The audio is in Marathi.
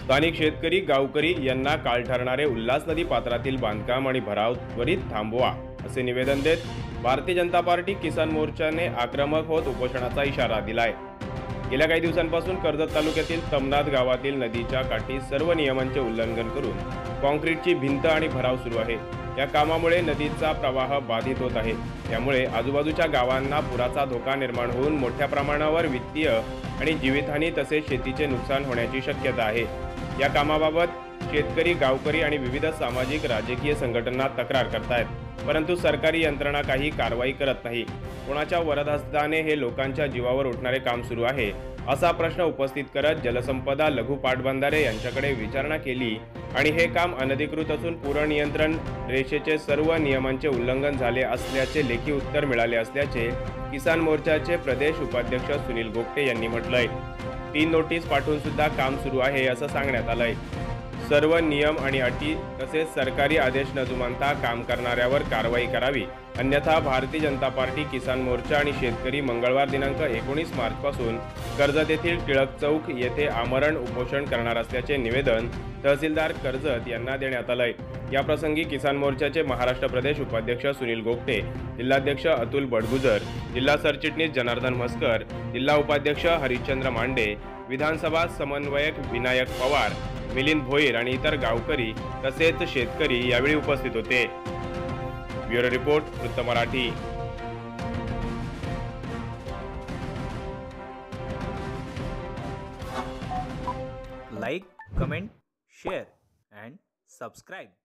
स्थानिक शेतकरी गावकरी यांना काल ठरणारे उल्हास नदी पात्रातील बांधकाम आणि भराव त्वरित थांबवा असे निवेदन देत भारतीय जनता पार्टी किसान मोर्चाने आक्रमक होत उपोषणाचा इशारा दिलाय। गेल्या काही दिवसांपासून कर्जत तालुक्यातील तमनाथ गावातील नदीच्या काठी सर्व नियमांचे उल्लंघन करून काँक्रीटची भिंत आणि भराव सुरू आहे। या कामामुळे नदीचा प्रवाह बाधित होत आहे। त्यामुळे आजूबाजूच्या गावांना पुराचा धोका निर्माण होऊन मोठ्या प्रमाणावर वित्तीय आणि जीवितहानी तसेच शेतीचे नुकसान होण्याची शक्यता आहे। या कामाबाबत शेतकरी गावकरी आणि विविध सामाजिक राजकीय संघटना तक्रार करतायत, परंतु सरकारी यंत्रणा काही कारवाई करत नाही। कोणाच्या वरदहस्ताने हे लोकांच्या जीवावर उठणारे काम सुरू आहे असा प्रश्न उपस्थित करत जलसंपदा लघु पाटबंधारे यांच्याकडे विचारणा केली आणि हे काम अनधिकृत असून पुरनियंत्रण रेषेचे सर्व नियमांचे उल्लंघन झाले असल्याचे लेखी उत्तर मिळाले असल्याचे किसान मोर्चाचे प्रदेश उपाध्यक्ष सुनील गोगटे यांनी म्हटलंय। 3 नोटीस पाठवून सुद्धा काम सुरू आहे असं सांगण्यात आलंय। सर्व नियम आणि अटी तसेच सरकारी आदेश न जुमानता काम करणाऱ्यावर कारवाई करावी, अन्यथा भारतीय जनता पार्टी किसान मोर्चा आणि शेतकरी मंगळवार दिनांक 19 मार्च पासून कर्जत येथील टिळक चौक येथे आमरण उपोषण करणार असल्याचे निवेदन तहसीलदार कर्जत यांना देण्यात आलंय। या प्रसंगी किसान मोर्चाचे महाराष्ट्र प्रदेश उपाध्यक्ष सुनील गोगटे, जिल्हाध्यक्ष अतुल बडगुजर, जिल्हा सरचिटणीस जनार्दन म्हस्कर, जिल्हा उपाध्यक्ष हरिश्चंद्र मांडे, विधानसभा समन्वयक विनायक पवार, मिलिंद भोईर आणि इतर गावकरी तसेच शेतकरी यावेळी उपस्थित होते। ब्युरो रिपोर्ट, वृत्त Marathi. Like, comment, share and subscribe.